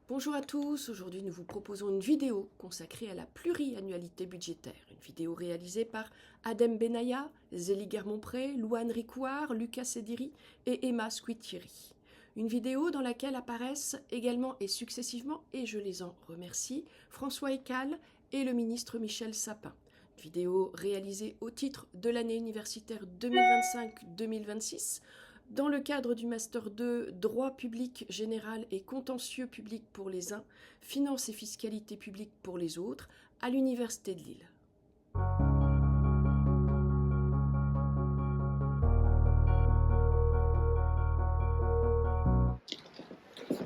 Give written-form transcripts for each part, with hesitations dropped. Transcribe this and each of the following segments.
Bonjour à tous, aujourd'hui nous vous proposons une vidéo consacrée à la pluriannualité budgétaire. Une vidéo réalisée par Adem Benaya, Zélie Guermont-Pré, Louane Ricouard, Lucas Sediri et Emma Squitieri. Une vidéo dans laquelle apparaissent également et successivement, et je les en remercie, François Écal et le ministre Michel Sapin. Une vidéo réalisée au titre de l'année universitaire 2025-2026, dans le cadre du Master 2, Droit public général et contentieux public pour les uns, Finance et fiscalité publique pour les autres, à l'Université de Lille.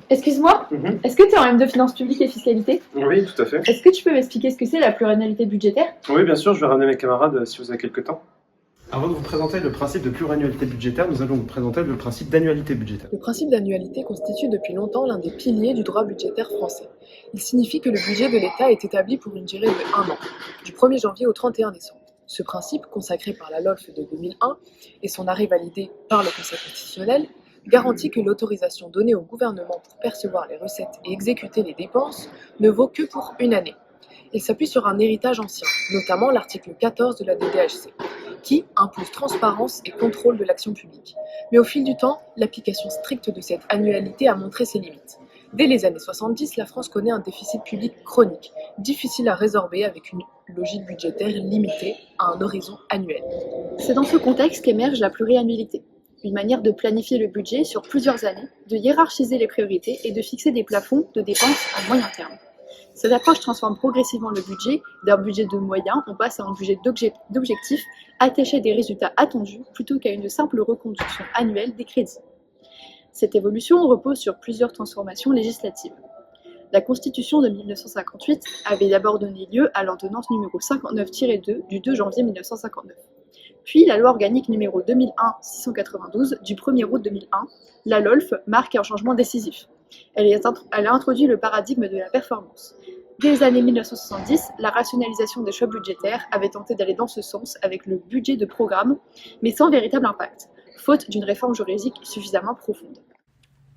Excuse-moi, Est-ce que tu es en M2 Finances publiques et fiscalité? Oui, tout à fait. Est-ce que tu peux m'expliquer ce que c'est la pluriannualité budgétaire? Oui, bien sûr, je vais ramener mes camarades si vous avez quelques temps. Avant de vous présenter le principe de pluriannualité budgétaire, nous allons vous présenter le principe d'annualité budgétaire. Le principe d'annualité constitue depuis longtemps l'un des piliers du droit budgétaire français. Il signifie que le budget de l'État est établi pour une durée de 1 an, du 1er janvier au 31 décembre. Ce principe, consacré par la LOLF de 2001 et son arrêt validé par le Conseil constitutionnel, garantit que l'autorisation donnée au gouvernement pour percevoir les recettes et exécuter les dépenses ne vaut que pour une année. Il s'appuie sur un héritage ancien, notamment l'article 14 de la DDHC, qui impose transparence et contrôle de l'action publique. Mais au fil du temps, l'application stricte de cette annualité a montré ses limites. Dès les années 70, la France connaît un déficit public chronique, difficile à résorber avec une logique budgétaire limitée à un horizon annuel. C'est dans ce contexte qu'émerge la pluriannualité, une manière de planifier le budget sur plusieurs années, de hiérarchiser les priorités et de fixer des plafonds de dépenses à moyen terme. Cette approche transforme progressivement le budget. D'un budget de moyens, on passe à un budget d'objectifs attachés à des résultats attendus plutôt qu'à une simple reconduction annuelle des crédits. Cette évolution repose sur plusieurs transformations législatives. La Constitution de 1958 avait d'abord donné lieu à l'ordonnance numéro 59-2 du 2 janvier 1959. Puis la loi organique numéro 2001-692 du 1er août 2001, la LOLF, marque un changement décisif. Elle a introduit le paradigme de la performance. Dès les années 1970, la rationalisation des choix budgétaires avait tenté d'aller dans ce sens avec le budget de programme, mais sans véritable impact, faute d'une réforme juridique suffisamment profonde.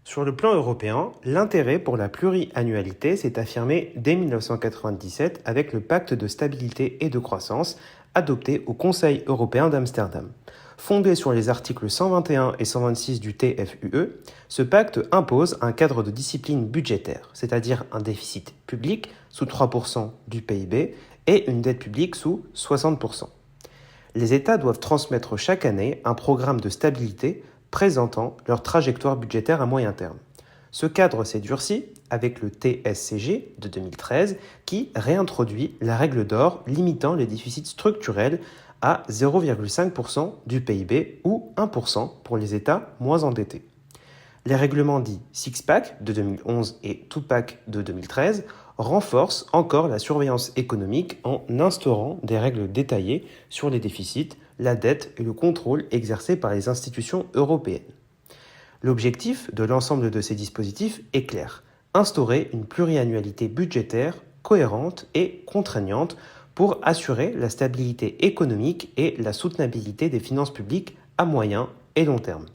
Sur le plan européen, l'intérêt pour la pluriannualité s'est affirmé dès 1997 avec le pacte de stabilité et de croissance adopté au Conseil européen d'Amsterdam. Fondé sur les articles 121 et 126 du TFUE, ce pacte impose un cadre de discipline budgétaire, c'est-à-dire un déficit public sous 3% du PIB et une dette publique sous 60%. Les États doivent transmettre chaque année un programme de stabilité présentant leur trajectoire budgétaire à moyen terme. Ce cadre s'est durci avec le TSCG de 2013 qui réintroduit la règle d'or limitant les déficits structurels à 0,5% du PIB ou 1% pour les États moins endettés. Les règlements dits Six-Pack de 2011 et Two-Pack de 2013 renforcent encore la surveillance économique en instaurant des règles détaillées sur les déficits, la dette et le contrôle exercé par les institutions européennes. L'objectif de l'ensemble de ces dispositifs est clair, instaurer une pluriannualité budgétaire cohérente et contraignante pour assurer la stabilité économique et la soutenabilité des finances publiques à moyen et long terme.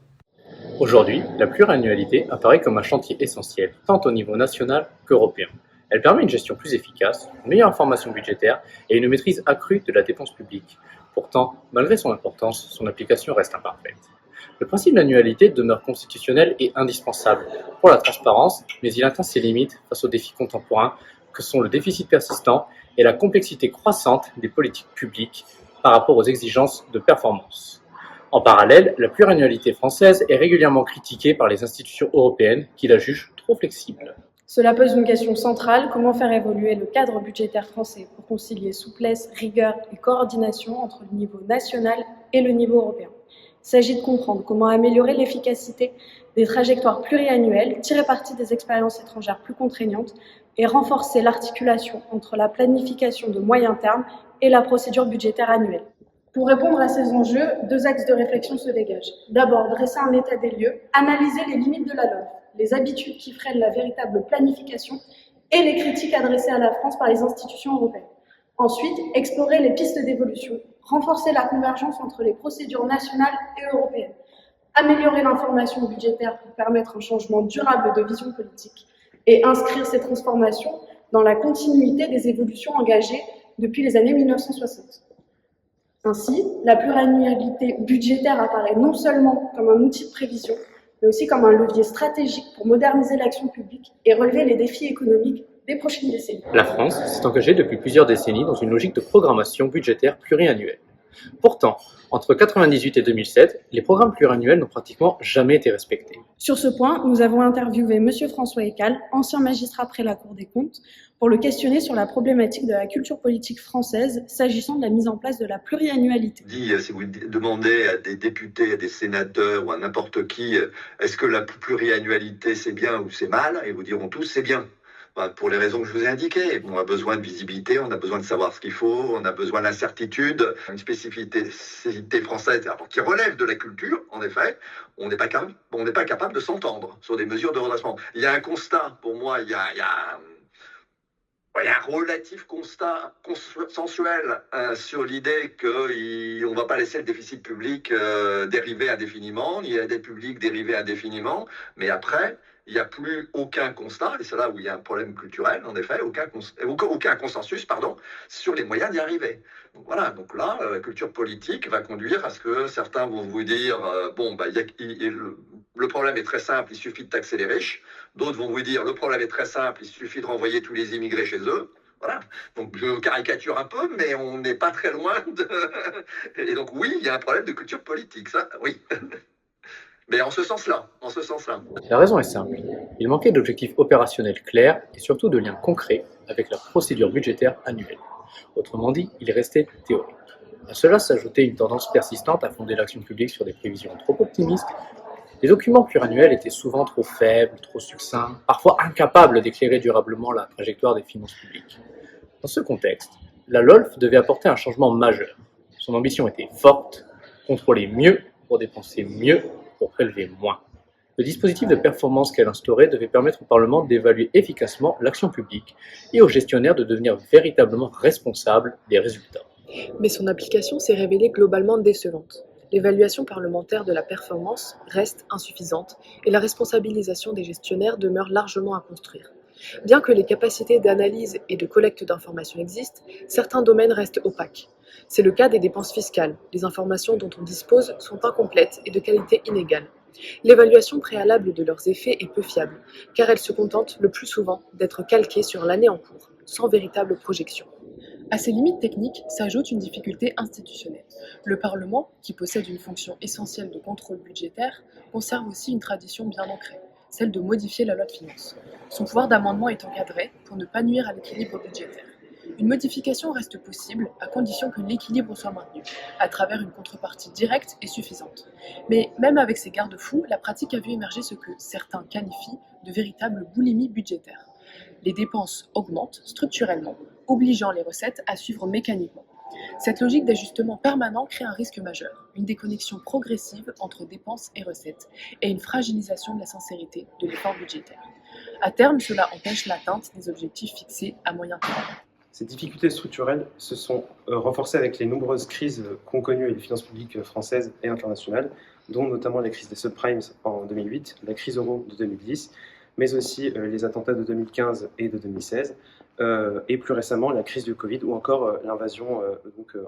Aujourd'hui, la pluriannualité apparaît comme un chantier essentiel, tant au niveau national qu'européen. Elle permet une gestion plus efficace, une meilleure information budgétaire et une maîtrise accrue de la dépense publique. Pourtant, malgré son importance, son application reste imparfaite. Le principe d'annualité demeure constitutionnel et indispensable pour la transparence, mais il atteint ses limites face aux défis contemporains que sont le déficit persistant et la complexité croissante des politiques publiques par rapport aux exigences de performance. En parallèle, la pluriannualité française est régulièrement critiquée par les institutions européennes qui la jugent trop flexible. Cela pose une question centrale, comment faire évoluer le cadre budgétaire français pour concilier souplesse, rigueur et coordination entre le niveau national et le niveau européen. Il s'agit de comprendre comment améliorer l'efficacité des trajectoires pluriannuelles, tirer parti des expériences étrangères plus contraignantes et renforcer l'articulation entre la planification de moyen terme et la procédure budgétaire annuelle. Pour répondre à ces enjeux, deux axes de réflexion se dégagent. D'abord, dresser un état des lieux, analyser les limites de la LOLF, les habitudes qui freinent la véritable planification et les critiques adressées à la France par les institutions européennes. Ensuite, explorer les pistes d'évolution, renforcer la convergence entre les procédures nationales et européennes, améliorer l'information budgétaire pour permettre un changement durable de vision politique et inscrire ces transformations dans la continuité des évolutions engagées depuis les années 1960. Ainsi, la pluriannualité budgétaire apparaît non seulement comme un outil de prévision, mais aussi comme un levier stratégique pour moderniser l'action publique et relever les défis économiques des prochaines décennies. La France s'est engagée depuis plusieurs décennies dans une logique de programmation budgétaire pluriannuelle. Pourtant, entre 1998 et 2007, les programmes pluriannuels n'ont pratiquement jamais été respectés. Sur ce point, nous avons interviewé M. François Ecal, ancien magistrat près la Cour des comptes, pour le questionner sur la problématique de la culture politique française s'agissant de la mise en place de la pluriannualité. Si vous demandez à des députés, à des sénateurs ou à n'importe qui, est-ce que la pluriannualité c'est bien ou c'est mal, ils vous diront tous c'est bien. Pour les raisons que je vous ai indiquées. On a besoin de visibilité, on a besoin de savoir ce qu'il faut, on a besoin d'incertitude, une spécificité française qui relève de la culture, en effet, on n'est pas capable de s'entendre sur des mesures de redressement. Il y a un constat, pour moi, il y a un relatif constat consensuel sur l'idée qu'on ne va pas laisser le déficit public dériver indéfiniment, ni la dette publique dériver indéfiniment, mais après, il n'y a plus aucun constat, et c'est là où il y a un problème culturel, en effet, aucun consensus, sur les moyens d'y arriver. Donc voilà, donc là, la culture politique va conduire à ce que certains vont vous dire, le problème est très simple, il suffit de taxer les riches. D'autres vont vous dire, le problème est très simple, il suffit de renvoyer tous les immigrés chez eux. Voilà, donc je caricature un peu, mais on n'est pas très loin de... Et donc oui, il y a un problème de culture politique, ça, oui. Mais en ce sens-là. La raison est simple. Il manquait d'objectifs opérationnels clairs et surtout de liens concrets avec la procédure budgétaire annuelle. Autrement dit, il restait théorique. À cela s'ajoutait une tendance persistante à fonder l'action publique sur des prévisions trop optimistes. Les documents pluriannuels étaient souvent trop faibles, trop succincts, parfois incapables d'éclairer durablement la trajectoire des finances publiques. Dans ce contexte, la LOLF devait apporter un changement majeur. Son ambition était forte, contrôler mieux pour dépenser mieux, pour prélever moins. Le dispositif de performance qu'elle instaurait devait permettre au Parlement d'évaluer efficacement l'action publique et aux gestionnaires de devenir véritablement responsables des résultats. Mais son application s'est révélée globalement décevante. L'évaluation parlementaire de la performance reste insuffisante et la responsabilisation des gestionnaires demeure largement à construire. Bien que les capacités d'analyse et de collecte d'informations existent, certains domaines restent opaques. C'est le cas des dépenses fiscales. Les informations dont on dispose sont incomplètes et de qualité inégale. L'évaluation préalable de leurs effets est peu fiable, car elle se contente le plus souvent d'être calquée sur l'année en cours, sans véritable projection. À ces limites techniques s'ajoute une difficulté institutionnelle. Le Parlement, qui possède une fonction essentielle de contrôle budgétaire, conserve aussi une tradition bien ancrée, celle de modifier la loi de finances. Son pouvoir d'amendement est encadré pour ne pas nuire à l'équilibre budgétaire. Une modification reste possible à condition que l'équilibre soit maintenu, à travers une contrepartie directe et suffisante. Mais même avec ces garde-fous, la pratique a vu émerger ce que certains qualifient de véritable boulimie budgétaire. Les dépenses augmentent structurellement, obligeant les recettes à suivre mécaniquement. Cette logique d'ajustement permanent crée un risque majeur, une déconnexion progressive entre dépenses et recettes, et une fragilisation de la sincérité de l'effort budgétaire. À terme, cela empêche l'atteinte des objectifs fixés à moyen terme. Ces difficultés structurelles se sont renforcées avec les nombreuses crises qu'ont connues les finances publiques françaises et internationales, dont notamment la crise des subprimes en 2008, la crise euro de 2010, mais aussi les attentats de 2015 et de 2016, et plus récemment la crise du Covid ou encore l'invasion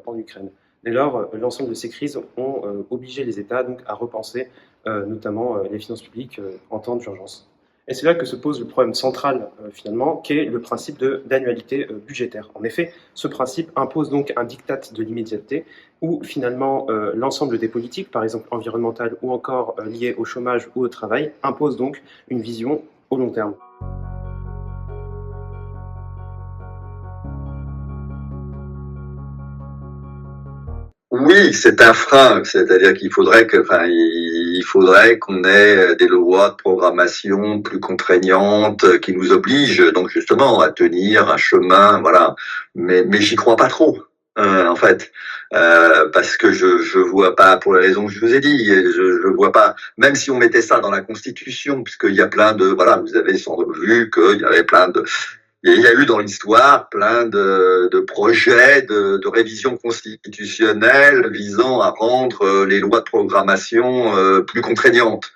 en Ukraine. Dès lors, l'ensemble de ces crises ont obligé les États à repenser notamment les finances publiques en temps d'urgence. Et c'est là que se pose le problème central, finalement, qu'est le principe d'annualité budgétaire. En effet, ce principe impose donc un diktat de l'immédiateté, où finalement l'ensemble des politiques, par exemple environnementales ou encore liées au chômage ou au travail, imposent donc une vision au long terme. Oui, c'est un frein, c'est-à-dire qu'il faudrait qu'on ait des lois de programmation plus contraignantes qui nous obligent donc justement à tenir un chemin, voilà. Mais j'y crois pas trop, en fait, parce que je vois pas, pour les raisons que je vous ai dit, je vois pas, même si on mettait ça dans la Constitution, puisqu'il y a plein de, voilà, vous avez sans doute vu qu'il y avait il y a eu dans l'histoire plein de projets de révision constitutionnelle visant à rendre les lois de programmation plus contraignantes.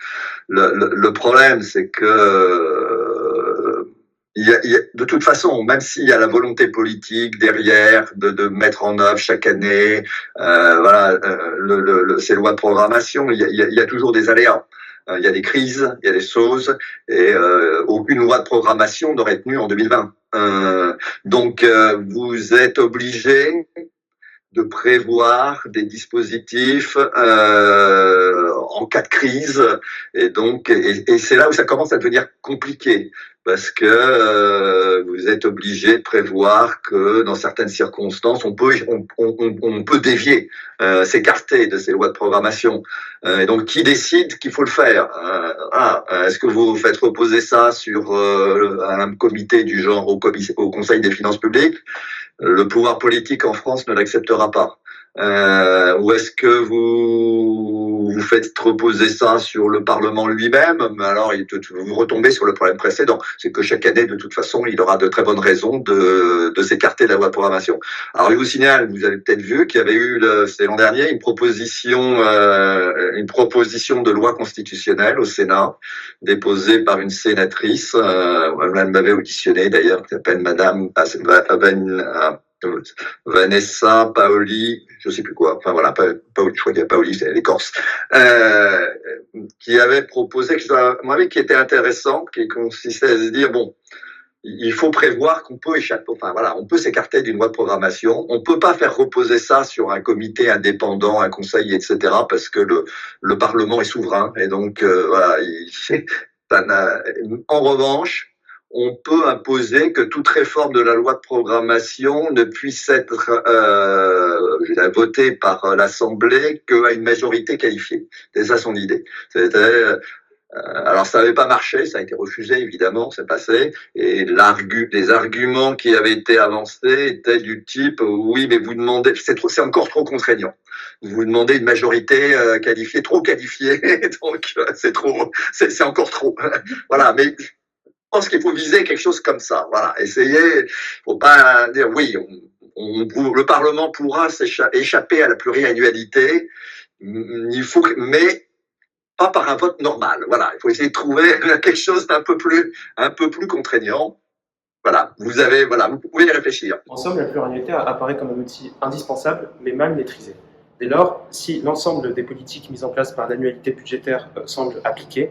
Le problème, c'est que de toute façon, même s'il y a la volonté politique derrière de mettre en œuvre chaque année, ces lois de programmation, il y a toujours des aléas. Il y a des crises, il y a des choses, et aucune loi de programmation n'aurait tenu en 2020. Donc, vous êtes obligé de prévoir des dispositifs en cas de crise, et donc et c'est là où ça commence à devenir compliqué, parce que vous êtes obligé de prévoir que dans certaines circonstances on peut dévier, s'écarter de ces lois de programmation, et donc qui décide qu'il faut le faire? Est-ce que vous faites reposer ça sur un comité du genre au Conseil des finances publiques? Le pouvoir politique en France ne l'acceptera pas. Ou est-ce que vous faites reposer ça sur le Parlement lui-même? Mais alors, vous retombez sur le problème précédent. C'est que chaque année, de toute façon, il aura de très bonnes raisons de s'écarter de la loi de programmation. Alors, je vous signale, vous avez peut-être vu qu'il y avait eu, c'est l'an dernier, une proposition de loi constitutionnelle au Sénat, déposée par une sénatrice, elle m'avait auditionné d'ailleurs, qui s'appelle Madame Vanessa Paoli, je sais plus quoi, enfin voilà, Paoli, je crois qu'il y a Paoli, c'est les Corses, qui avait proposé, qui était intéressant, qui consistait à se dire, bon, il faut prévoir qu'on peut échapper, enfin voilà, on peut s'écarter d'une loi de programmation, on peut pas faire reposer ça sur un comité indépendant, un conseil, etc., parce que le Parlement est souverain, et donc voilà, en revanche, on peut imposer que toute réforme de la loi de programmation ne puisse être votée par l'Assemblée qu'à une majorité qualifiée. C'est ça son idée. Alors ça n'avait pas marché, ça a été refusé évidemment, c'est passé. Et les arguments qui avaient été avancés étaient du type oui, mais vous demandez, c'est encore trop contraignant. Vous demandez une majorité qualifiée, trop qualifiée, donc c'est encore trop. Voilà, mais je pense qu'il faut viser quelque chose comme ça. Voilà, faut pas dire oui, le Parlement pourra échapper à la pluriannualité, mais pas par un vote normal. Voilà, il faut essayer de trouver quelque chose d'un peu plus contraignant. Voilà, vous pouvez y réfléchir. En somme, la pluriannualité apparaît comme un outil indispensable, mais mal maîtrisé. Dès lors, si l'ensemble des politiques mises en place par l'annualité budgétaire semble appliquées,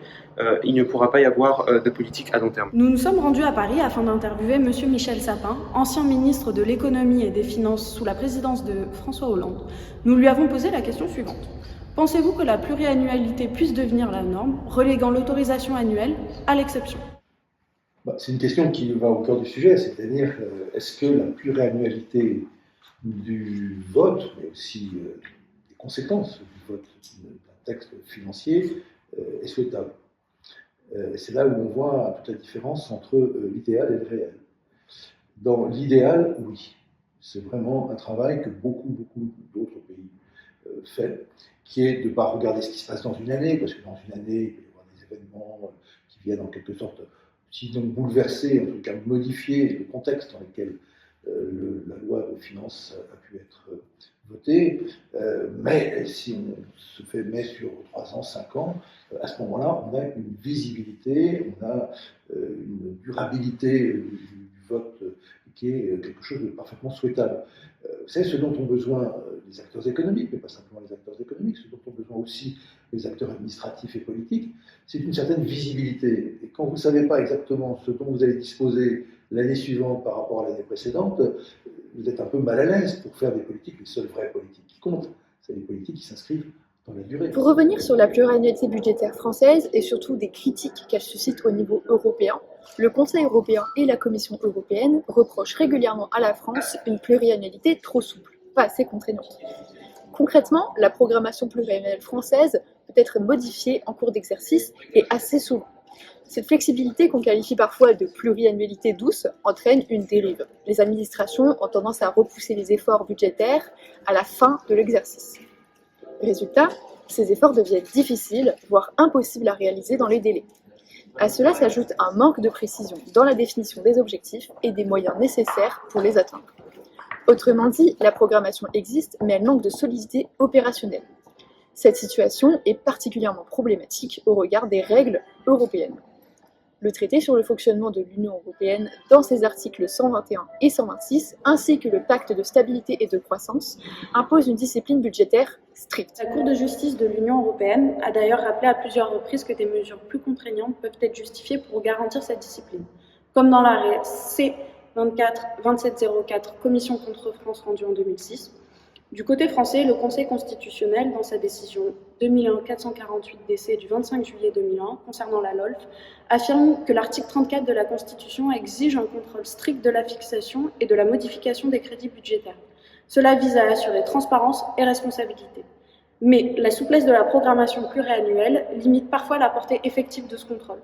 il ne pourra pas y avoir de politique à long terme. Nous nous sommes rendus à Paris afin d'interviewer M. Michel Sapin, ancien ministre de l'économie et des finances sous la présidence de François Hollande. Nous lui avons posé la question suivante. Pensez-vous que la pluriannualité puisse devenir la norme, reléguant l'autorisation annuelle à l'exception? C'est une question qui va au cœur du sujet, c'est-à-dire est-ce que la pluriannualité du vote, mais aussi des conséquences du vote d'un texte financier est souhaitable. C'est là où on voit toute la différence entre l'idéal et le réel. Dans l'idéal, oui, c'est vraiment un travail que beaucoup d'autres pays font, qui est de ne pas regarder ce qui se passe dans une année, parce que dans une année, il peut y avoir des événements qui viennent en quelque sorte, sinon bouleverser, en tout cas modifier le contexte dans lequel la loi de finances a pu être votée, mais si on met sur 3 ans, 5 ans, à ce moment-là, on a une visibilité, on a une durabilité du vote qui est quelque chose de parfaitement souhaitable. Vous savez, ce dont ont besoin les acteurs économiques, mais pas simplement les acteurs économiques, ce dont ont besoin aussi les acteurs administratifs et politiques, c'est une certaine visibilité. Et quand vous ne savez pas exactement ce dont vous allez disposer l'année suivante par rapport à l'année précédente, vous êtes un peu mal à l'aise pour faire des politiques, les seules vraies politiques qui comptent. C'est les politiques qui s'inscrivent dans la durée. Pour revenir sur la pluriannualité budgétaire française et surtout des critiques qu'elle suscite au niveau européen, le Conseil européen et la Commission européenne reprochent régulièrement à la France une pluriannualité trop souple, pas assez contraignante. Concrètement, la programmation pluriannuelle française peut être modifiée en cours d'exercice et assez souvent. Cette flexibilité qu'on qualifie parfois de pluriannualité douce entraîne une dérive. Les administrations ont tendance à repousser les efforts budgétaires à la fin de l'exercice. Résultat, ces efforts deviennent difficiles, voire impossibles à réaliser dans les délais. À cela s'ajoute un manque de précision dans la définition des objectifs et des moyens nécessaires pour les atteindre. Autrement dit, la programmation existe, mais elle manque de solidité opérationnelle. Cette situation est particulièrement problématique au regard des règles européennes. Le traité sur le fonctionnement de l'Union européenne, dans ses articles 121 et 126, ainsi que le pacte de stabilité et de croissance, impose une discipline budgétaire stricte. La Cour de justice de l'Union européenne a d'ailleurs rappelé à plusieurs reprises que des mesures plus contraignantes peuvent être justifiées pour garantir cette discipline, comme dans l'arrêt C-24-2704 Commission contre France rendu en 2006. Du côté français, le Conseil constitutionnel, dans sa décision 2001-448-DC du 25 juillet 2001 concernant la LOLF, affirme que l'article 34 de la Constitution exige un contrôle strict de la fixation et de la modification des crédits budgétaires. Cela vise à assurer transparence et responsabilité. Mais la souplesse de la programmation pluriannuelle limite parfois la portée effective de ce contrôle.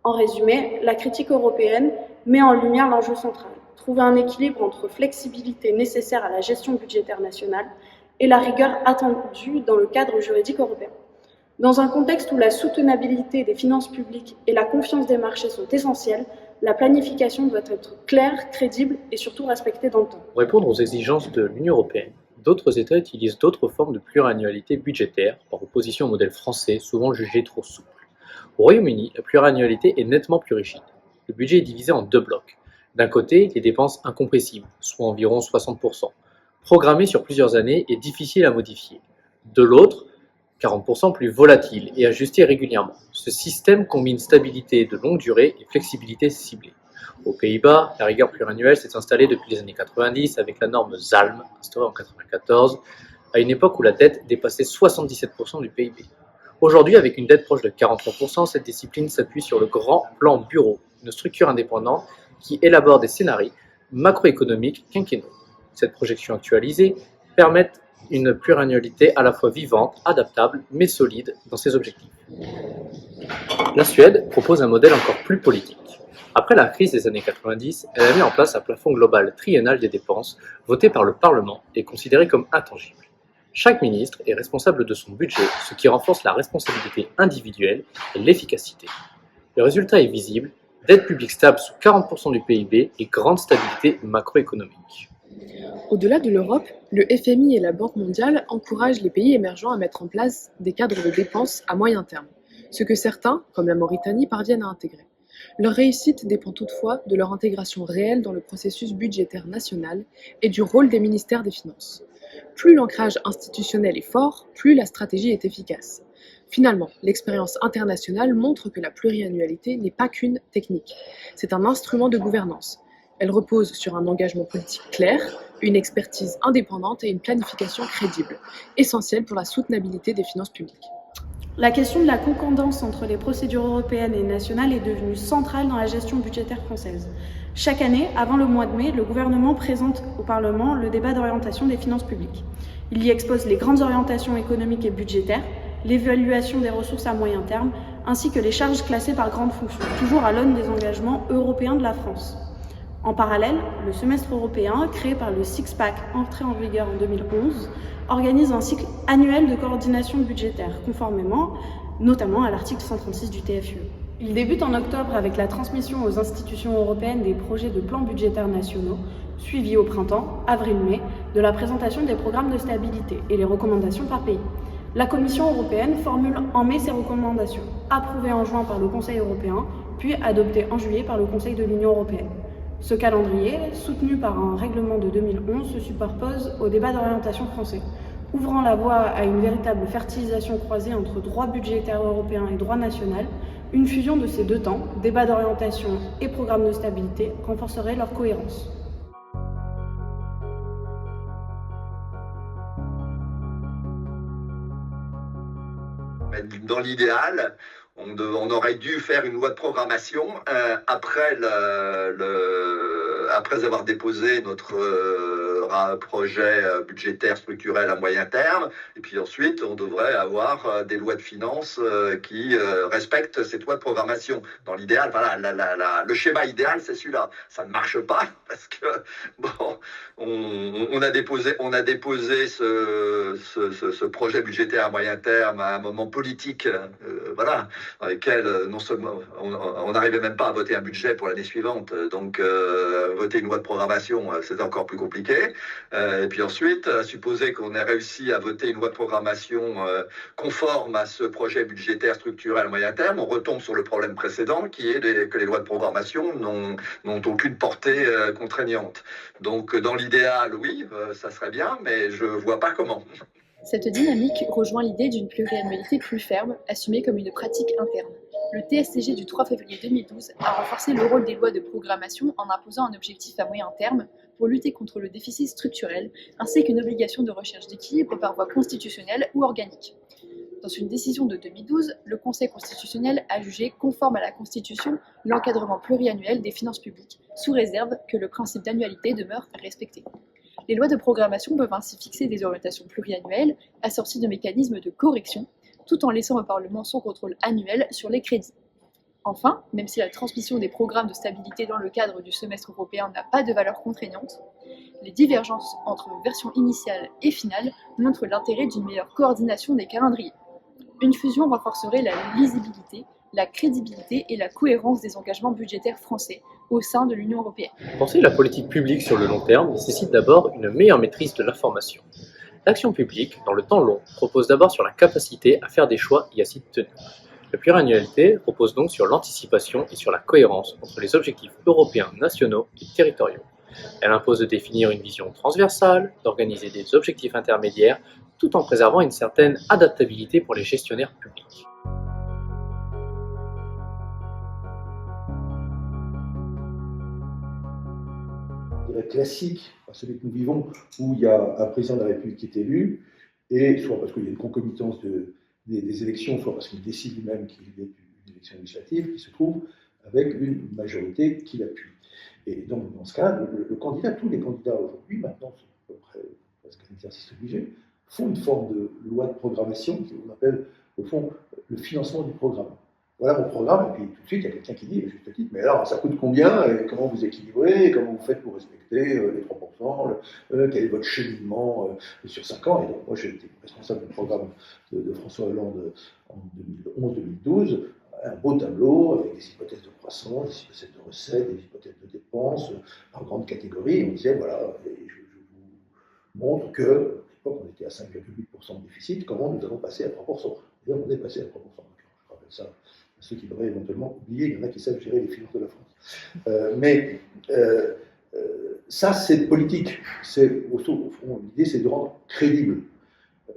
En résumé, la critique européenne met en lumière l'enjeu central: trouver un équilibre entre flexibilité nécessaire à la gestion budgétaire nationale et la rigueur attendue dans le cadre juridique européen. Dans un contexte où la soutenabilité des finances publiques et la confiance des marchés sont essentielles, la planification doit être claire, crédible et surtout respectée dans le temps. Pour répondre aux exigences de l'Union européenne, d'autres États utilisent d'autres formes de pluriannualité budgétaire, par opposition au modèle français, souvent jugé trop souple. Au Royaume-Uni, la pluriannualité est nettement plus rigide. Le budget est divisé en deux blocs. D'un côté, les dépenses incompressibles, soit environ 60%, programmées sur plusieurs années et difficiles à modifier. De l'autre, 40% plus volatiles et ajustées régulièrement. Ce système combine stabilité de longue durée et flexibilité ciblée. Aux Pays-Bas, la rigueur pluriannuelle s'est installée depuis les années 90 avec la norme ZALM, instaurée en 1994, à une époque où la dette dépassait 77% du PIB. Aujourd'hui, avec une dette proche de 43%, cette discipline s'appuie sur le Grand Plan Bureau, une structure indépendante qui élabore des scénarios macroéconomiques quinquennaux. Cette projection actualisée permet une pluriannualité à la fois vivante, adaptable, mais solide dans ses objectifs. La Suède propose un modèle encore plus politique. Après la crise des années 90, elle a mis en place un plafond global triennal des dépenses, voté par le Parlement et considéré comme intangible. Chaque ministre est responsable de son budget, ce qui renforce la responsabilité individuelle et l'efficacité. Le résultat est visible: dette publique stable sous 40% du PIB et grande stabilité macroéconomique. Au-delà de l'Europe, le FMI et la Banque mondiale encouragent les pays émergents à mettre en place des cadres de dépenses à moyen terme, ce que certains, comme la Mauritanie, parviennent à intégrer. Leur réussite dépend toutefois de leur intégration réelle dans le processus budgétaire national et du rôle des ministères des Finances. Plus l'ancrage institutionnel est fort, plus la stratégie est efficace. Finalement, l'expérience internationale montre que la pluriannualité n'est pas qu'une technique, c'est un instrument de gouvernance. Elle repose sur un engagement politique clair, une expertise indépendante et une planification crédible, essentielle pour la soutenabilité des finances publiques. La question de la concordance entre les procédures européennes et nationales est devenue centrale dans la gestion budgétaire française. Chaque année, avant le mois de mai, le gouvernement présente au Parlement le débat d'orientation des finances publiques. Il y expose les grandes orientations économiques et budgétaires, l'évaluation des ressources à moyen terme, ainsi que les charges classées par grande fonction, toujours à l'aune des engagements européens de la France. En parallèle, le semestre européen, créé par le Six-Pack, entré en vigueur en 2011, organise un cycle annuel de coordination budgétaire, conformément notamment à l'article 136 du TFUE. Il débute en octobre avec la transmission aux institutions européennes des projets de plans budgétaires nationaux, suivi au printemps, avril-mai, de la présentation des programmes de stabilité et les recommandations par pays. La Commission européenne formule en mai ses recommandations, approuvées en juin par le Conseil européen, puis adoptées en juillet par le Conseil de l'Union européenne. Ce calendrier, soutenu par un règlement de 2011, se superpose au débat d'orientation français, ouvrant la voie à une véritable fertilisation croisée entre droit budgétaire européen et droit national. Une fusion de ces deux temps, débat d'orientation et programme de stabilité, renforcerait leur cohérence. Dans l'idéal, on aurait dû faire une loi de programmation après avoir déposé notre projet budgétaire structurel à moyen terme. Et puis ensuite, on devrait avoir des lois de finances qui respectent cette loi de programmation. Dans l'idéal, voilà, le schéma idéal, c'est celui-là. Ça ne marche pas parce que bon, on a déposé ce projet budgétaire à moyen terme à un moment politique, voilà, dans lequel non seulement on n'arrivait même pas à voter un budget pour l'année suivante, donc voter une loi de programmation, c'était encore plus compliqué. Et puis ensuite, à supposer qu'on ait réussi à voter une loi de programmation conforme à ce projet budgétaire structurel à moyen terme, on retombe sur le problème précédent qui est que les lois de programmation n'ont aucune portée contraignante. Donc dans l'idéal, oui, ça serait bien, mais je vois pas comment. Cette dynamique rejoint l'idée d'une pluriannualité plus ferme, assumée comme une pratique interne. Le TSCG du 3 février 2012 a renforcé le rôle des lois de programmation en imposant un objectif à moyen terme pour lutter contre le déficit structurel, ainsi qu'une obligation de recherche d'équilibre par voie constitutionnelle ou organique. Dans une décision de 2012, le Conseil constitutionnel a jugé conforme à la Constitution l'encadrement pluriannuel des finances publiques, sous réserve que le principe d'annualité demeure respecté. Les lois de programmation peuvent ainsi fixer des orientations pluriannuelles, assorties de mécanismes de correction, tout en laissant au Parlement son contrôle annuel sur les crédits. Enfin, même si la transmission des programmes de stabilité dans le cadre du semestre européen n'a pas de valeur contraignante, les divergences entre version initiale et finale montrent l'intérêt d'une meilleure coordination des calendriers. Une fusion renforcerait la lisibilité, la crédibilité et la cohérence des engagements budgétaires français au sein de l'Union européenne. Penser la politique publique sur le long terme nécessite d'abord une meilleure maîtrise de l'information. L'action publique, dans le temps long, repose d'abord sur la capacité à faire des choix et à s'y tenir. La pluriannualité repose donc sur l'anticipation et sur la cohérence entre les objectifs européens, nationaux et territoriaux. Elle impose de définir une vision transversale, d'organiser des objectifs intermédiaires, tout en préservant une certaine adaptabilité pour les gestionnaires publics. Classique, celui que nous vivons, où il y a un président de la République qui est élu, et soit parce qu'il y a une concomitance des élections, soit parce qu'il décide lui-même qu'il y ait une élection législative, qui se trouve avec une majorité qui l'appuie. Et donc, dans ce cas, le candidat, tous les candidats aujourd'hui, maintenant, c'est à peu près presque un exercice obligé, font une forme de loi de programmation qu'on appelle, au fond, le financement du programme. Voilà mon programme, et puis tout de suite, il y a quelqu'un qui dit, juste titre, mais alors, ça coûte combien, et comment vous équilibrez, comment vous faites pour respecter les 3%, quel est votre cheminement sur 5 ans. Et donc, moi, j'ai été responsable du programme de François Hollande en 2011-2012, un beau tableau avec des hypothèses de croissance, des hypothèses de recettes, des hypothèses de dépenses, par grandes catégories. Et on disait, voilà, et je vous montre que, à l'époque, on était à 5,8% de déficit, comment nous allons passer à 3%. Et on est passé à 3%. Je rappelle ça. Ceux qui devraient éventuellement oublier, il y en a qui savent gérer les finances de la France. Ça, c'est politique. Au fond, l'idée, c'est de rendre crédible.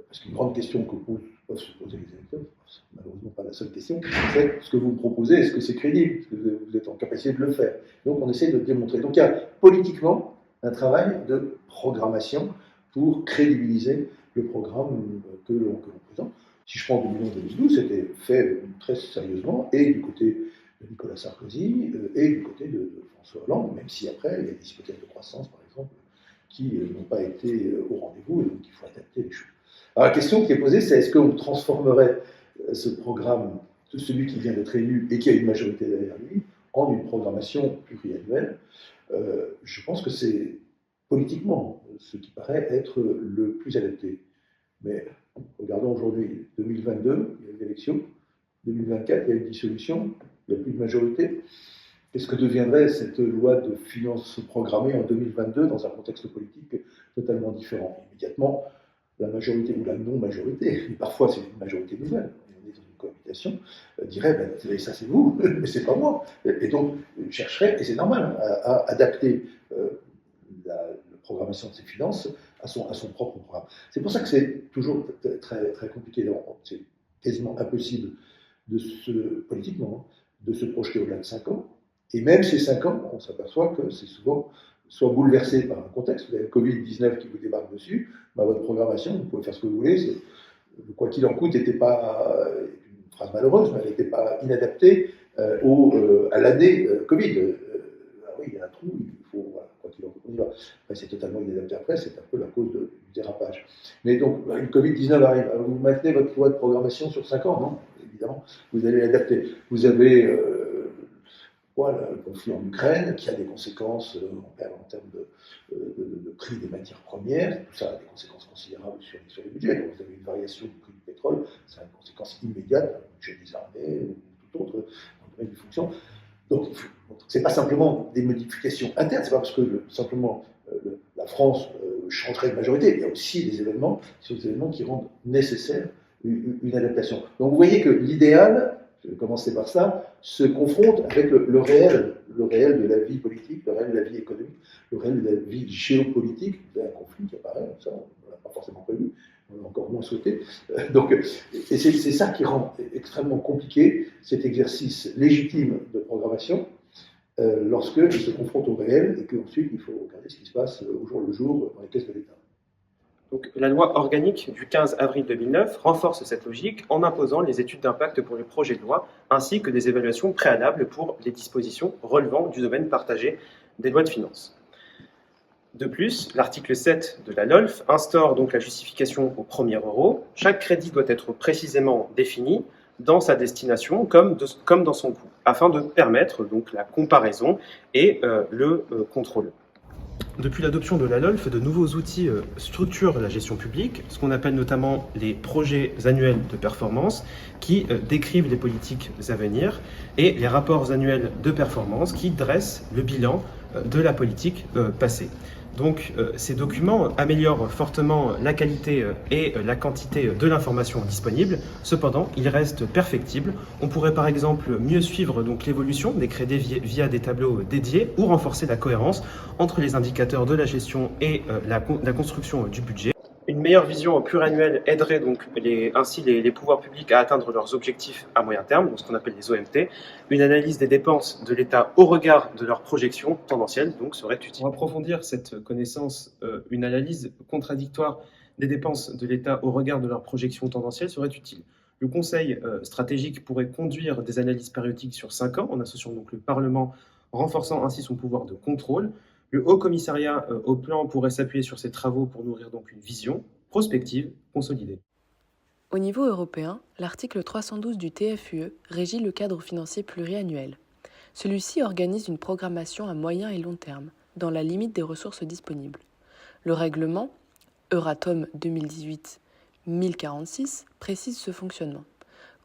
Parce qu'une grande question que peuvent se poser les électeurs, c'est malheureusement pas la seule question, c'est ce que vous me proposez, est-ce que c'est crédible? Est-ce que vous êtes en capacité de le faire? Donc, on essaie de le démontrer. Donc, il y a politiquement un travail de programmation pour crédibiliser le programme que l'on présente. Si je prends 2011-2012, c'était fait très sérieusement, et du côté de Nicolas Sarkozy, et du côté de François Hollande, même si après, il y a des hypothèses de croissance, par exemple, qui n'ont pas été au rendez-vous, et donc il faut adapter les choses. Alors la question qui est posée, c'est est-ce qu'on transformerait ce programme, celui qui vient d'être élu et qui a une majorité derrière lui, en une programmation pluriannuelle? Je pense que c'est politiquement ce qui paraît être le plus adapté. Mais regardons aujourd'hui, 2022, il y a une élection, 2024, il y a une dissolution, il n'y a plus de majorité. Qu'est-ce que deviendrait cette loi de finances programmée en 2022 dans un contexte politique totalement différent? Immédiatement, la majorité ou la non-majorité, et parfois c'est une majorité nouvelle, on est dans une cohabitation, dirait ben, ça c'est vous, mais c'est pas moi. Et donc chercherait, et c'est normal, à adapter la programmation de ses finances à son propre programme. C'est pour ça que c'est toujours très, très compliqué, c'est quasiment impossible politiquement de se projeter au-delà de 5 ans. Et même ces 5 ans, on s'aperçoit que c'est souvent soit bouleversé par un contexte, vous avez le Covid-19 qui vous débarque dessus, votre programmation, vous pouvez faire ce que vous voulez, quoi qu'il en coûte n'était pas, une phrase malheureuse, mais elle n'était pas inadaptée à l'année Covid. Oui, il y a un trou, il faut, voilà, quoi qu'il en coûte, on y va. Après, c'est totalement inadapté après, c'est un peu la cause du dérapage. Mais donc, le Covid-19 arrive, vous maintenez votre loi de programmation sur 5 ans, non? Évidemment, vous allez l'adapter. Vous avez le conflit en Ukraine, qui a des conséquences en termes de prix des matières premières, tout ça a des conséquences considérables sur les budgets. Donc vous avez une variation du prix du pétrole, ça a une conséquence immédiate dans le budget des armées ou tout autre domaine de fonction. Donc ce n'est pas simplement des modifications internes, c'est pas parce que simplement la France chanterait de majorité. Il y a aussi des événements qui rendent nécessaire une adaptation. Donc vous voyez que l'idéal, je vais commencer par ça, se confronte avec le réel de la vie politique, le réel de la vie économique, le réel de la vie géopolitique. Vous avez un conflit qui apparaît, ça on ne l'a pas forcément prévu, on l'a encore moins souhaité. Donc, et c'est ça qui rend extrêmement compliqué cet exercice légitime de programmation lorsqu'il se confronte au réel et qu'ensuite il faut regarder ce qui se passe au jour le jour dans les caisses de l'État. Donc, la loi organique du 15 avril 2009 renforce cette logique en imposant les études d'impact pour les projets de loi ainsi que des évaluations préalables pour les dispositions relevant du domaine partagé des lois de finances. De plus, l'article 7 de la LOLF instaure donc la justification au premier euro. Chaque crédit doit être précisément défini dans sa destination comme dans son coût, afin de permettre donc la comparaison et le contrôle. Depuis l'adoption de la LOLF, de nouveaux outils structurent la gestion publique, ce qu'on appelle notamment les projets annuels de performance, qui décrivent les politiques à venir, et les rapports annuels de performance qui dressent le bilan de la politique passée. Donc ces documents améliorent fortement la qualité et la quantité de l'information disponible. Cependant, ils restent perfectibles. On pourrait par exemple mieux suivre donc l'évolution des crédits via des tableaux dédiés ou renforcer la cohérence entre les indicateurs de la gestion et la construction du budget. Une meilleure vision pluriannuelle aiderait donc ainsi les pouvoirs publics à atteindre leurs objectifs à moyen terme, donc ce qu'on appelle les OMT. Une analyse des dépenses de l'État au regard de leurs projections tendancielles donc serait utile. Pour approfondir cette connaissance, une analyse contradictoire des dépenses de l'État au regard de leurs projections tendancielles serait utile. Le Conseil stratégique pourrait conduire des analyses périodiques sur 5 ans en associant donc le Parlement, renforçant ainsi son pouvoir de contrôle. Le Haut Commissariat au plan pourrait s'appuyer sur ces travaux pour nourrir donc une vision prospective consolidée. Au niveau européen, l'article 312 du TFUE régit le cadre financier pluriannuel. Celui-ci organise une programmation à moyen et long terme, dans la limite des ressources disponibles. Le règlement Euratom 2018-1046 précise ce fonctionnement.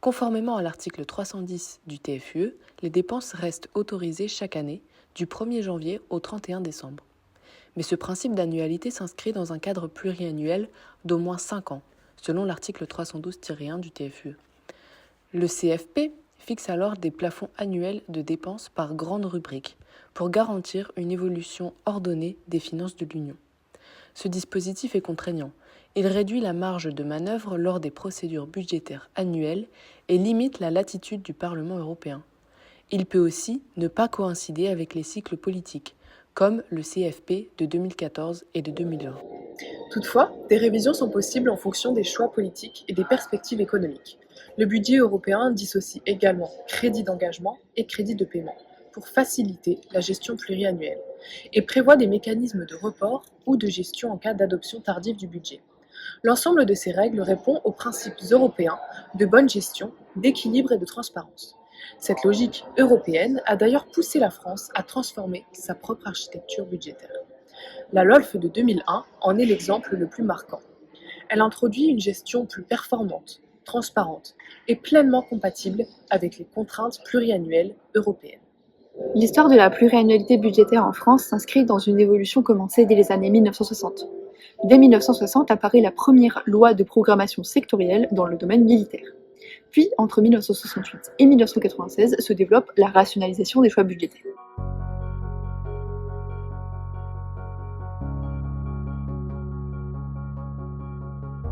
Conformément à l'article 310 du TFUE, les dépenses restent autorisées chaque année, du 1er janvier au 31 décembre. Mais ce principe d'annualité s'inscrit dans un cadre pluriannuel d'au moins 5 ans, selon l'article 312-1 du TFUE. Le CFP fixe alors des plafonds annuels de dépenses par grande rubrique, pour garantir une évolution ordonnée des finances de l'Union. Ce dispositif est contraignant. Il réduit la marge de manœuvre lors des procédures budgétaires annuelles et limite la latitude du Parlement européen. Il peut aussi ne pas coïncider avec les cycles politiques, comme le CFP de 2014 et de 2020. Toutefois, des révisions sont possibles en fonction des choix politiques et des perspectives économiques. Le budget européen dissocie également crédit d'engagement et crédit de paiement pour faciliter la gestion pluriannuelle et prévoit des mécanismes de report ou de gestion en cas d'adoption tardive du budget. L'ensemble de ces règles répond aux principes européens de bonne gestion, d'équilibre et de transparence. Cette logique européenne a d'ailleurs poussé la France à transformer sa propre architecture budgétaire. La LOLF de 2001 en est l'exemple le plus marquant. Elle introduit une gestion plus performante, transparente et pleinement compatible avec les contraintes pluriannuelles européennes. L'histoire de la pluriannualité budgétaire en France s'inscrit dans une évolution commencée dès les années 1960. Dès 1960 apparaît la première loi de programmation sectorielle dans le domaine militaire. Puis, entre 1968 et 1996, se développe la rationalisation des choix budgétaires.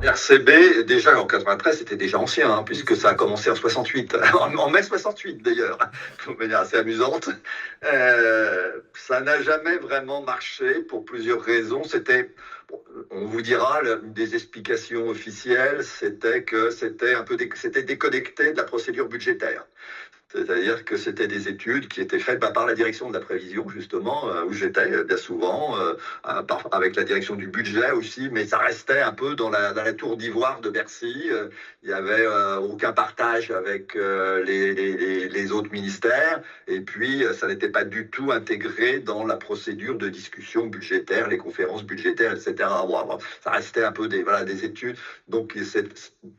RCB, déjà en 93, c'était déjà ancien, hein, puisque ça a commencé en 68, en mai 68 d'ailleurs, de manière assez amusante. Ça n'a jamais vraiment marché pour plusieurs raisons. On vous dira, une des explications officielles, c'était que c'était déconnecté de la procédure budgétaire. C'est-à-dire que c'était des études qui étaient faites par la direction de la prévision, justement, où j'étais bien souvent, avec la direction du budget aussi, mais ça restait un peu dans la tour d'ivoire de Bercy. Il n'y avait aucun partage avec les autres ministères, et puis ça n'était pas du tout intégré dans la procédure de discussion budgétaire, les conférences budgétaires, etc. Bon, ça restait un peu des études. Donc c'est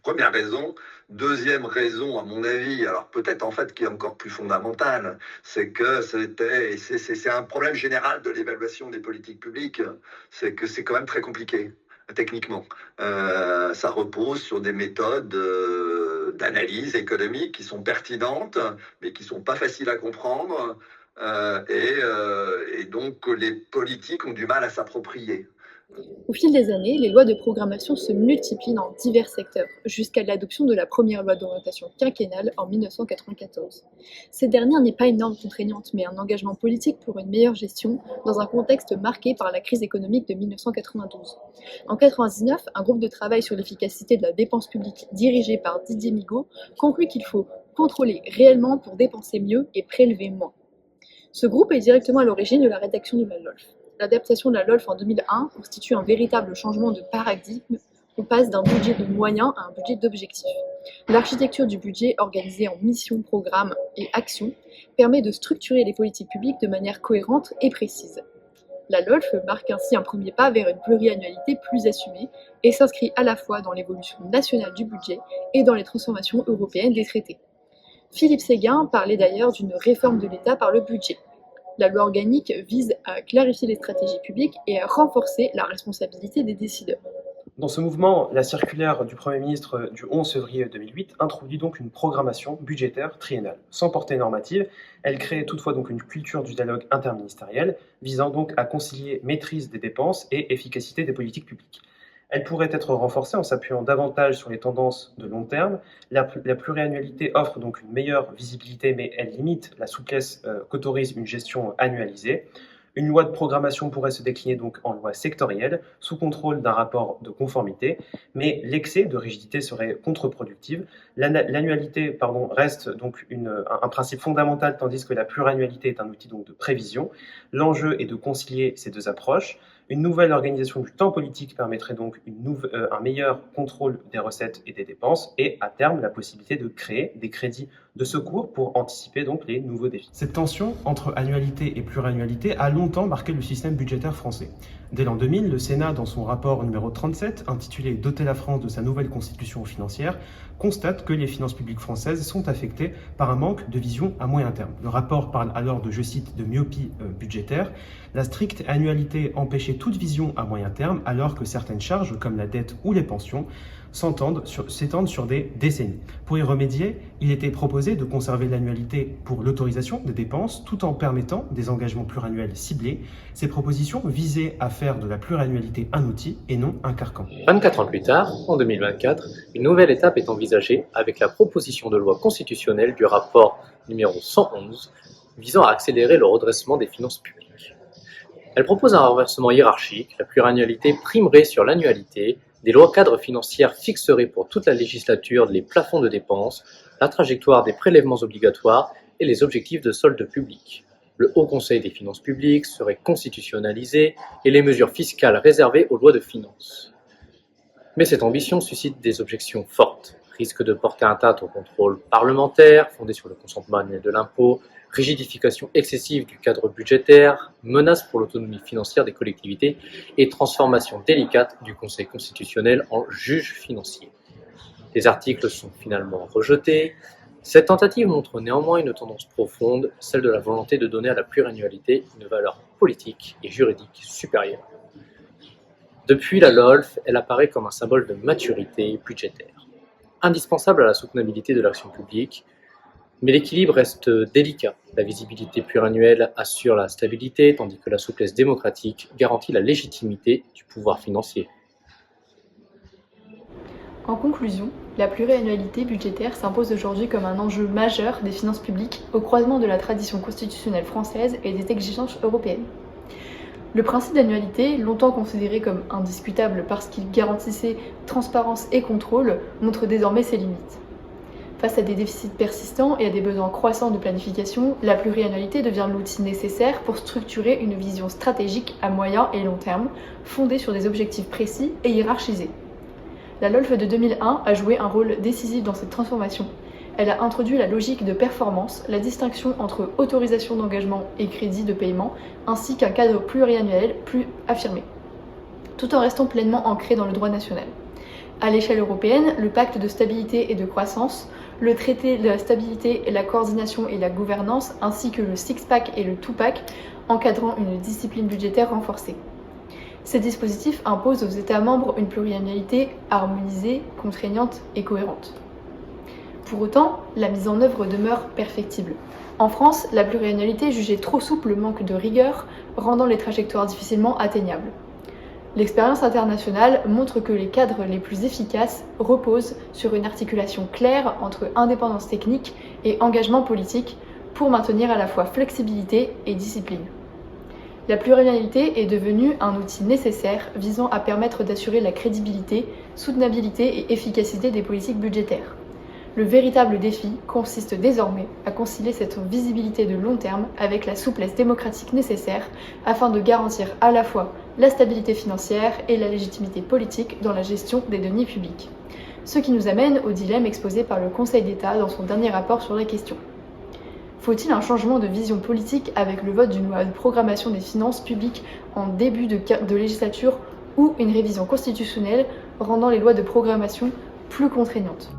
première raison. Deuxième raison, à mon avis, alors peut-être en fait qui est encore plus fondamental, c'est que c'est un problème général de l'évaluation des politiques publiques, c'est que c'est quand même très compliqué techniquement. Ça repose sur des méthodes d'analyse économique qui sont pertinentes, mais qui sont pas faciles à comprendre, et donc les politiques ont du mal à s'approprier. Au fil des années, les lois de programmation se multiplient dans divers secteurs, jusqu'à l'adoption de la première loi d'orientation quinquennale en 1994. Cette dernière n'est pas une norme contraignante, mais un engagement politique pour une meilleure gestion dans un contexte marqué par la crise économique de 1992. En 1999, un groupe de travail sur l'efficacité de la dépense publique dirigé par Didier Migaud conclut qu'il faut contrôler réellement pour dépenser mieux et prélever moins. Ce groupe est directement à l'origine de la rédaction de la LOLF. L'adaptation de la LOLF en 2001 constitue un véritable changement de paradigme. On passe d'un budget de moyens à un budget d'objectifs. L'architecture du budget, organisée en missions, programmes et actions, permet de structurer les politiques publiques de manière cohérente et précise. La LOLF marque ainsi un premier pas vers une pluriannualité plus assumée et s'inscrit à la fois dans l'évolution nationale du budget et dans les transformations européennes des traités. Philippe Séguin parlait d'ailleurs d'une réforme de l'État par le budget. La loi organique vise à clarifier les stratégies publiques et à renforcer la responsabilité des décideurs. Dans ce mouvement, la circulaire du Premier ministre du 11 février 2008 introduit donc une programmation budgétaire triennale. Sans portée normative, elle crée toutefois donc une culture du dialogue interministériel visant donc à concilier maîtrise des dépenses et efficacité des politiques publiques. Elle pourrait être renforcée en s'appuyant davantage sur les tendances de long terme. La pluriannualité offre donc une meilleure visibilité, mais elle limite la souplesse qu'autorise une gestion annualisée. Une loi de programmation pourrait se décliner donc en loi sectorielle, sous contrôle d'un rapport de conformité, mais l'excès de rigidité serait contre-productif. L'annualité reste donc un principe fondamental, tandis que la pluriannualité est un outil donc de prévision. L'enjeu est de concilier ces deux approches. Une nouvelle organisation du temps politique permettrait donc un meilleur contrôle des recettes et des dépenses et, à terme, la possibilité de créer des crédits de secours pour anticiper donc les nouveaux défis. Cette tension entre annualité et pluriannualité a longtemps marqué le système budgétaire français. Dès l'an 2000, le Sénat, dans son rapport numéro 37, intitulé « Doter la France de sa nouvelle constitution financière », constate que les finances publiques françaises sont affectées par un manque de vision à moyen terme. Le rapport parle alors de, je cite, de myopie budgétaire. La stricte annualité empêchait toute vision à moyen terme, alors que certaines charges, comme la dette ou les pensions, s'étendent sur des décennies. Pour y remédier, il était proposé de conserver l'annualité pour l'autorisation des dépenses, tout en permettant des engagements pluriannuels ciblés. Ces propositions visaient à faire de la pluriannualité un outil et non un carcan. 24 ans plus tard, en 2024, une nouvelle étape est envisagée avec la proposition de loi constitutionnelle du rapport numéro 111 visant à accélérer le redressement des finances publiques. Elle propose un renversement hiérarchique, la pluriannualité primerait sur l'annualité, des lois cadres financières fixeraient pour toute la législature les plafonds de dépenses, la trajectoire des prélèvements obligatoires et les objectifs de solde public. Le Haut Conseil des finances publiques serait constitutionnalisé et les mesures fiscales réservées aux lois de finances. Mais cette ambition suscite des objections fortes, risque de porter atteinte au contrôle parlementaire fondé sur le consentement annuel de l'impôt, rigidification excessive du cadre budgétaire, menace pour l'autonomie financière des collectivités et transformation délicate du Conseil constitutionnel en juge financier. Les articles sont finalement rejetés. Cette tentative montre néanmoins une tendance profonde, celle de la volonté de donner à la pluriannualité une valeur politique et juridique supérieure. Depuis la LOLF, elle apparaît comme un symbole de maturité budgétaire, indispensable à la soutenabilité de l'action publique. Mais l'équilibre reste délicat. La visibilité pluriannuelle assure la stabilité, tandis que la souplesse démocratique garantit la légitimité du pouvoir financier. En conclusion, la pluriannualité budgétaire s'impose aujourd'hui comme un enjeu majeur des finances publiques au croisement de la tradition constitutionnelle française et des exigences européennes. Le principe d'annualité, longtemps considéré comme indiscutable parce qu'il garantissait transparence et contrôle, montre désormais ses limites. Face à des déficits persistants et à des besoins croissants de planification, la pluriannualité devient l'outil nécessaire pour structurer une vision stratégique à moyen et long terme, fondée sur des objectifs précis et hiérarchisés. La LOLF de 2001 a joué un rôle décisif dans cette transformation. Elle a introduit la logique de performance, la distinction entre autorisation d'engagement et crédit de paiement, ainsi qu'un cadre pluriannuel plus affirmé, tout en restant pleinement ancré dans le droit national. À l'échelle européenne, le pacte de stabilité et de croissance, le traité de la stabilité et la coordination et la gouvernance, ainsi que le six-pack et le two-pack, encadrant une discipline budgétaire renforcée. Ces dispositifs imposent aux États membres une pluriannualité harmonisée, contraignante et cohérente. Pour autant, la mise en œuvre demeure perfectible. En France, la pluriannualité jugée trop souple manque de rigueur, rendant les trajectoires difficilement atteignables. L'expérience internationale montre que les cadres les plus efficaces reposent sur une articulation claire entre indépendance technique et engagement politique pour maintenir à la fois flexibilité et discipline. La pluriannualité est devenue un outil nécessaire visant à permettre d'assurer la crédibilité, soutenabilité et efficacité des politiques budgétaires. Le véritable défi consiste désormais à concilier cette visibilité de long terme avec la souplesse démocratique nécessaire afin de garantir à la fois la stabilité financière et la légitimité politique dans la gestion des deniers publics. Ce qui nous amène au dilemme exposé par le Conseil d'État dans son dernier rapport sur la question. Faut-il un changement de vision politique avec le vote d'une loi de programmation des finances publiques en début de législature ou une révision constitutionnelle rendant les lois de programmation plus contraignantes ?